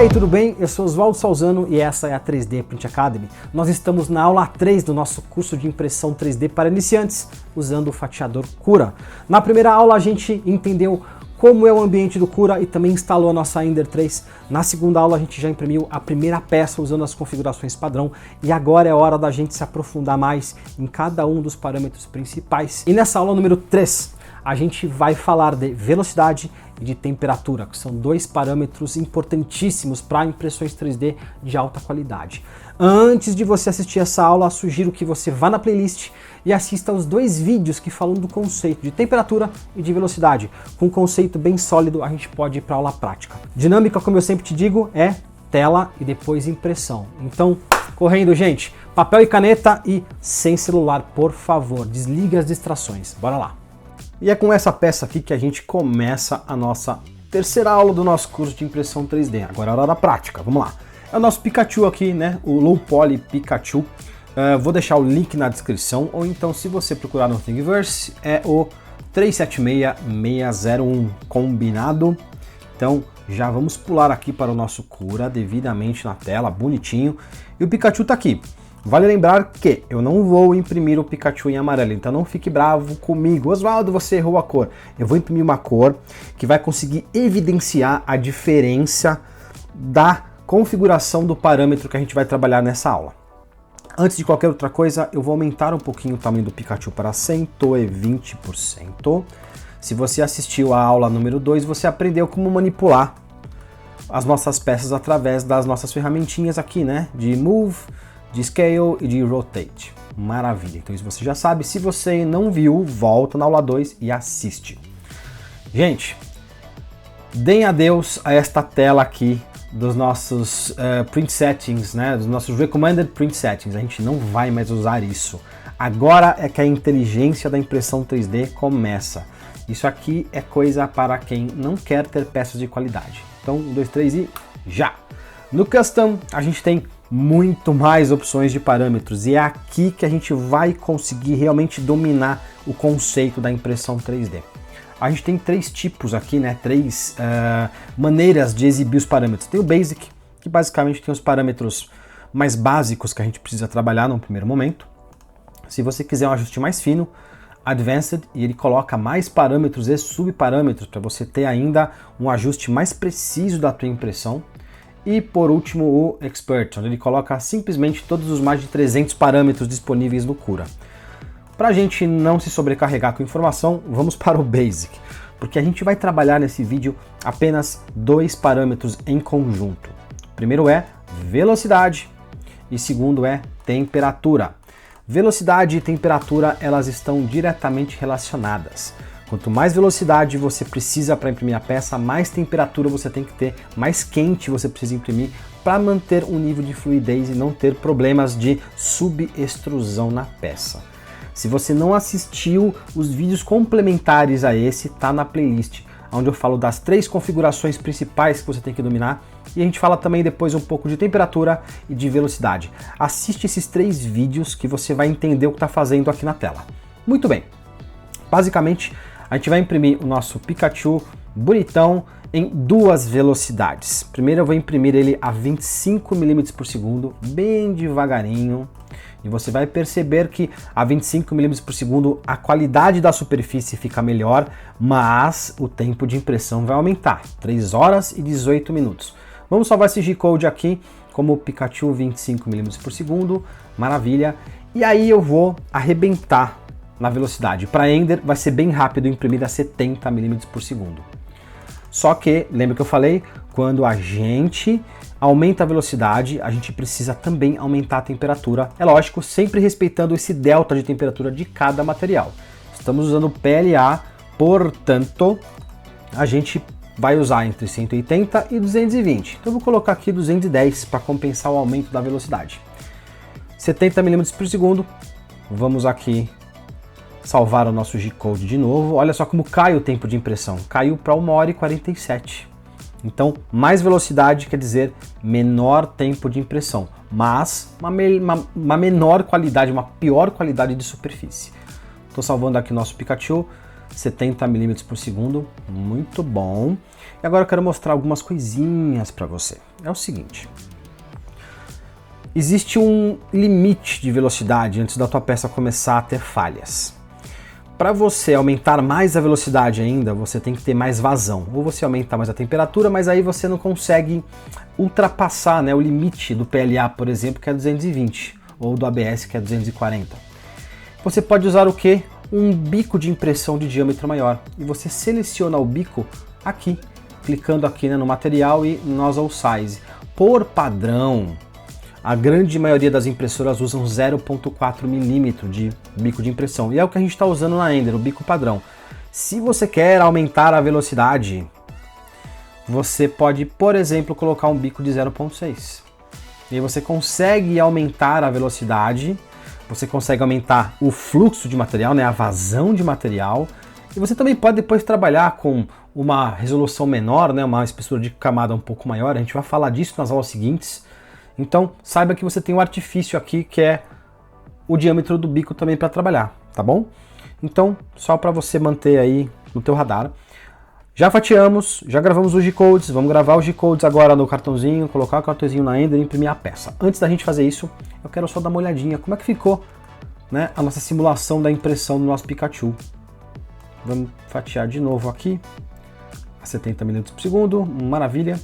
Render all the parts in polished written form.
aí, tudo bem? Eu sou Oswaldo Salzano e essa é a 3D Print Academy. Nós estamos na aula 3 do nosso curso de impressão 3D para iniciantes, usando o fatiador Cura. Na primeira aula a gente entendeu como é o ambiente do Cura e também instalou a nossa Ender 3. Na segunda aula a gente já imprimiu a primeira peça usando as configurações padrão e agora é hora da gente se aprofundar mais em cada um dos parâmetros principais. E nessa aula número 3 a gente vai falar de velocidade e de temperatura, que são dois parâmetros importantíssimos para impressões 3D de alta qualidade. Antes de você assistir essa aula, sugiro que você vá na playlist e assista os dois vídeos que falam do conceito de temperatura e de velocidade. Com um conceito bem sólido, a gente pode ir para a aula prática. Dinâmica, como eu sempre te digo, é tela e depois impressão. Então, correndo, gente, papel e caneta e sem celular, por favor. Desliga as distrações. Bora lá. E é com essa peça aqui que a gente começa a nossa terceira aula do nosso curso de impressão 3D. Agora é a hora da prática, vamos lá. É o nosso Pikachu aqui, né? O Low Poly Pikachu. Vou deixar o link na descrição, ou então se você procurar no Thingiverse, é o 376601, combinado? Então já vamos pular aqui para o nosso Cura, devidamente na tela, bonitinho. E o Pikachu tá aqui. Vale lembrar que eu não vou imprimir o Pikachu em amarelo, então não fique bravo comigo. Oswaldo, você errou a cor. Eu vou imprimir uma cor que vai conseguir evidenciar a diferença da configuração do parâmetro que a gente vai trabalhar nessa aula. Antes de qualquer outra coisa, eu vou aumentar um pouquinho o tamanho do Pikachu para 120%. Se você assistiu à aula número 2, você aprendeu como manipular as nossas peças através das nossas ferramentinhas aqui, né? De Move, de Scale e de Rotate. Maravilha, então isso você já sabe. Se você não viu, volta na aula 2 e assiste. Gente, deem adeus a esta tela aqui dos nossos print settings, né? Dos nossos recommended print settings. A gente não vai mais usar isso. Agora é que a inteligência da impressão 3D começa. Isso aqui é coisa para quem não quer ter peças de qualidade. Então, 1, 2, 3 e já! No Custom, a gente tem muito mais opções de parâmetros e é aqui que a gente vai conseguir realmente dominar o conceito da impressão 3D. A gente tem três tipos aqui, né? Três maneiras de exibir os parâmetros. Tem o Basic, que basicamente tem os parâmetros mais básicos que a gente precisa trabalhar num primeiro momento. Se você quiser um ajuste mais fino, Advanced, e ele coloca mais parâmetros e subparâmetros para você ter ainda um ajuste mais preciso da tua impressão. E por último o Expert, onde ele coloca simplesmente todos os mais de 300 parâmetros disponíveis no Cura. Para a gente não se sobrecarregar com informação, vamos para o Basic, porque a gente vai trabalhar nesse vídeo apenas dois parâmetros em conjunto. O primeiro é velocidade e segundo é temperatura. Velocidade e temperatura, elas estão diretamente relacionadas. Quanto mais velocidade você precisa para imprimir a peça, mais temperatura você tem que ter, mais quente você precisa imprimir para manter um nível de fluidez e não ter problemas de subextrusão na peça. Se você não assistiu os vídeos complementares a esse, tá na playlist, onde eu falo das três configurações principais que você tem que dominar e a gente fala também depois um pouco de temperatura e de velocidade. Assiste esses três vídeos que você vai entender o que está fazendo aqui na tela. Muito bem, basicamente a gente vai imprimir o nosso Pikachu bonitão em duas velocidades. Primeiro eu vou imprimir ele a 25 mm por segundo, bem devagarinho. E você vai perceber que a 25 mm por segundo a qualidade da superfície fica melhor, mas o tempo de impressão vai aumentar, 3 horas e 18 minutos. Vamos salvar esse G-Code aqui como Pikachu 25 mm por segundo, maravilha. E aí eu vou arrebentar na velocidade. Para Ender vai ser bem rápido imprimir a 70 mm por segundo. Só que, lembra que eu falei? Quando a gente aumenta a velocidade, a gente precisa também aumentar a temperatura. É lógico, sempre respeitando esse delta de temperatura de cada material. Estamos usando PLA, portanto, a gente vai usar entre 180 e 220. Então eu vou colocar aqui 210 para compensar o aumento da velocidade. 70 mm por segundo, vamos aqui salvar o nosso G-Code de novo. Olha só como cai o tempo de impressão. Caiu para 1 hora e 47. Então, mais velocidade quer dizer menor tempo de impressão, mas uma menor qualidade, uma pior qualidade de superfície. Estou salvando aqui o nosso Pikachu. 70 milímetros por segundo, muito bom. E agora eu quero mostrar algumas coisinhas para você. É o seguinte, existe um limite de velocidade antes da tua peça começar a ter falhas. Para você aumentar mais a velocidade ainda, você tem que ter mais vazão. Ou você aumenta mais a temperatura, mas aí você não consegue ultrapassar, né, o limite do PLA, por exemplo, que é 220, ou do ABS, que é 240. Você pode usar o quê? Um bico de impressão de diâmetro maior. E você seleciona o bico aqui, clicando aqui, né, no material e nozzle size. Por padrão, a grande maioria das impressoras usam 0.4 milímetro de bico de impressão. E é o que a gente está usando na Ender, o bico padrão. Se você quer aumentar a velocidade, você pode, por exemplo, colocar um bico de 0.6. E aí você consegue aumentar a velocidade, você consegue aumentar o fluxo de material, né, a vazão de material. E você também pode depois trabalhar com uma resolução menor, né, uma espessura de camada um pouco maior. A gente vai falar disso nas aulas seguintes. Então, saiba que você tem um artifício aqui que é o diâmetro do bico também para trabalhar, tá bom? Então, só para você manter aí no teu radar. Já fatiamos, já gravamos os G-Codes, vamos gravar os G-Codes agora no cartãozinho, colocar o cartãozinho na Ender e imprimir a peça. Antes da gente fazer isso, eu quero só dar uma olhadinha como é que ficou, né, a nossa simulação da impressão do nosso Pikachu. Vamos fatiar de novo aqui, a 70 milímetros por segundo, maravilha.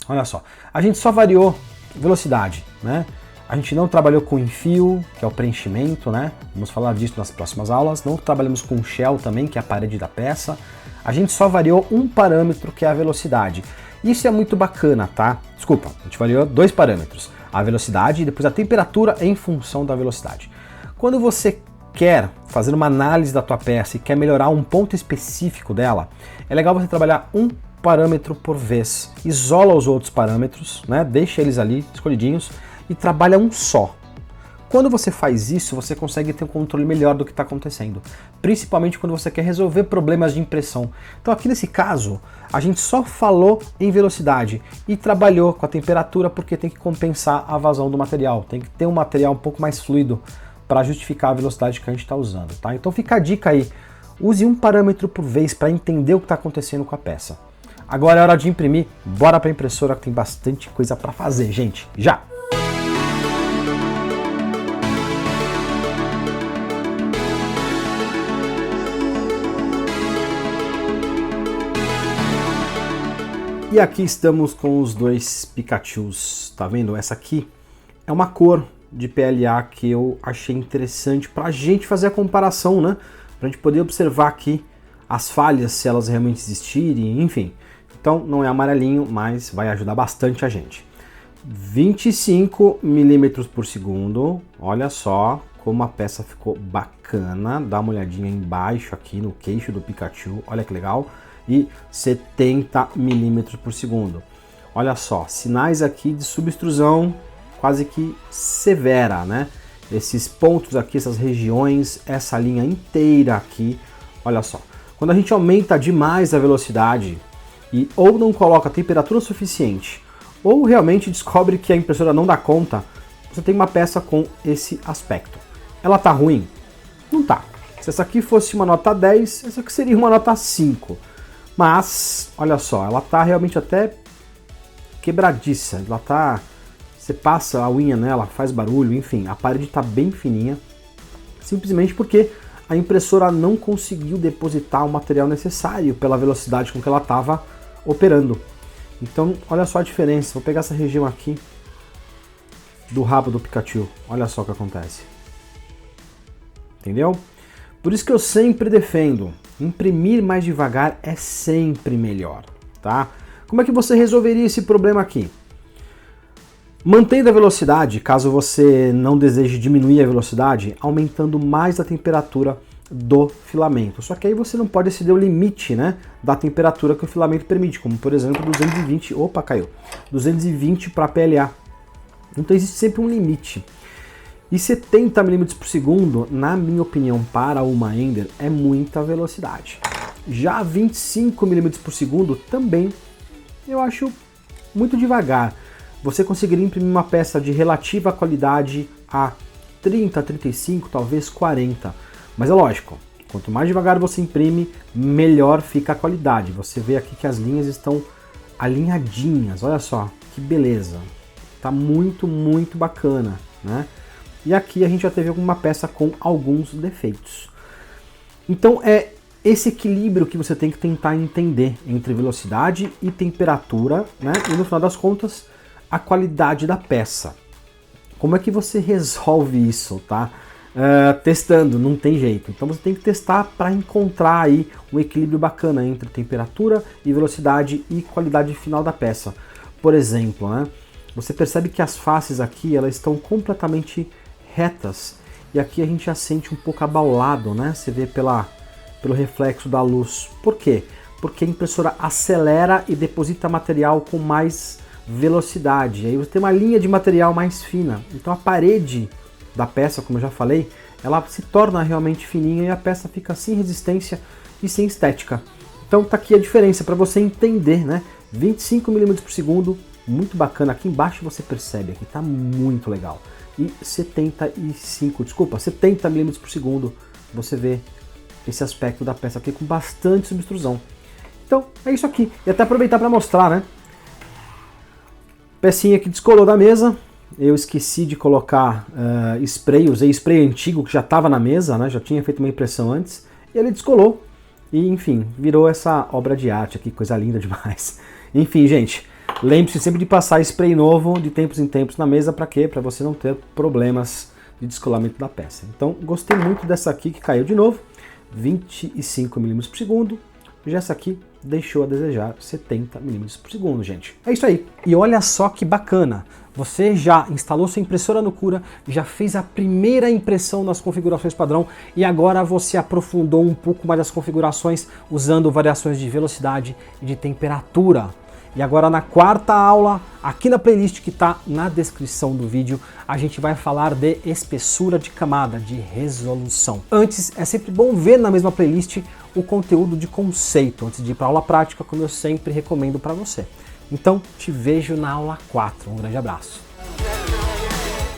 Olha só, a gente só variou velocidade, né? A gente não trabalhou com enfio, que é o preenchimento, né? Vamos falar disso nas próximas aulas. Não trabalhamos com shell também, que é a parede da peça. A gente só variou um parâmetro, que é a velocidade. Isso é muito bacana, tá? Desculpa, a gente variou dois parâmetros. A velocidade e depois a temperatura em função da velocidade. Quando você quer fazer uma análise da tua peça e quer melhorar um ponto específico dela, é legal você trabalhar um parâmetro por vez. Isola os outros parâmetros, né? Deixa eles ali escolhidinhos e trabalha um só. Quando você faz isso, você consegue ter um controle melhor do que está acontecendo, principalmente quando você quer resolver problemas de impressão. Então aqui nesse caso, a gente só falou em velocidade e trabalhou com a temperatura porque tem que compensar a vazão do material, tem que ter um material um pouco mais fluido para justificar a velocidade que a gente está usando, tá? Então fica a dica aí, use um parâmetro por vez para entender o que está acontecendo com a peça. Agora é hora de imprimir, bora para a impressora que tem bastante coisa para fazer, gente, já! E aqui estamos com os dois Pikachus, tá vendo? Essa aqui é uma cor de PLA que eu achei interessante para a gente fazer a comparação, né? Para a gente poder observar aqui as falhas, se elas realmente existirem, enfim. Então não é amarelinho, mas vai ajudar bastante a gente. 25 milímetros por segundo, olha só como a peça ficou bacana. Dá uma olhadinha embaixo aqui no queixo do Pikachu, olha que legal. E 70 milímetros por segundo. Olha só, sinais aqui de subextrusão quase que severa, né? Esses pontos aqui, essas regiões, essa linha inteira aqui, olha só. Quando a gente aumenta demais a velocidade e ou não coloca temperatura suficiente, ou realmente descobre que a impressora não dá conta, você tem uma peça com esse aspecto. Ela tá ruim? Não tá. Se essa aqui fosse uma nota 10, essa aqui seria uma nota 5. Mas, olha só, ela tá realmente até quebradiça. Ela tá... Você passa a unha nela, faz barulho, enfim, a parede tá bem fininha. Simplesmente porque a impressora não conseguiu depositar o material necessário pela velocidade com que ela estava operando. Então, olha só a diferença. Vou pegar essa região aqui do rabo do Pikachu. Olha só o que acontece. Entendeu? Por isso que eu sempre defendo, imprimir mais devagar é sempre melhor, tá? Como é que você resolveria esse problema aqui? Mantendo a velocidade, caso você não deseje diminuir a velocidade, aumentando mais a temperatura do filamento. Só que aí você não pode exceder o limite, né, da temperatura que o filamento permite, como por exemplo 220, opa, caiu, 220 para PLA. Então existe sempre um limite. E 70 milímetros por segundo, na minha opinião, para uma Ender é muita velocidade. Já 25 milímetros por segundo também eu acho muito devagar. Você conseguiria imprimir uma peça de relativa qualidade a 30, 35, talvez 40. Mas é lógico, Quanto mais devagar você imprime, melhor fica a qualidade. Você vê aqui que as linhas estão alinhadinhas, olha só, que beleza. Tá muito, muito bacana, né? E aqui a gente já teve alguma peça com alguns defeitos. Então é esse equilíbrio que você tem que tentar entender entre velocidade e temperatura, né? E no final das contas, a qualidade da peça. Como é que você resolve isso, tá? Testando, não tem jeito. Então você tem que testar para encontrar aí um equilíbrio bacana entre temperatura e velocidade e qualidade final da peça. Por exemplo, né? Você percebe que as faces aqui elas estão completamente retas e aqui a gente já sente um pouco abaulado, né? Você vê pelo reflexo da luz. Por quê? Porque a impressora acelera e deposita material com mais velocidade. Aí você tem uma linha de material mais fina. Então a parede da peça, como eu já falei, ela se torna realmente fininha e a peça fica sem resistência e sem estética. Então tá aqui a diferença para você entender, né? 25 mm por segundo, muito bacana. Aqui embaixo você percebe, aqui tá muito legal. E 70 mm por segundo, você vê esse aspecto da peça aqui com bastante subextrusão. Então é isso aqui. E até aproveitar para mostrar, né? Pecinha que descolou da mesa. Eu esqueci de colocar spray, usei spray antigo que já estava na mesa, né? Já tinha feito uma impressão antes. E ele descolou e, enfim, virou essa obra de arte aqui, coisa linda demais. Enfim, gente, lembre-se sempre de passar spray novo de tempos em tempos na mesa. Para quê? Para você não ter problemas de descolamento da peça. Então, gostei muito dessa aqui que caiu de novo. 25 mm por segundo. Já essa aqui deixou a desejar, 70 mm por segundo, gente. É isso aí. E olha só que bacana. Você já instalou sua impressora no Cura, já fez a primeira impressão nas configurações padrão e agora você aprofundou um pouco mais as configurações usando variações de velocidade e de temperatura. E agora na quarta aula, aqui na playlist que está na descrição do vídeo, a gente vai falar de espessura de camada, de resolução. Antes, é sempre bom ver na mesma playlist o conteúdo de conceito, antes de ir para a aula prática, como eu sempre recomendo para você. Então, te vejo na aula 4. Um grande abraço.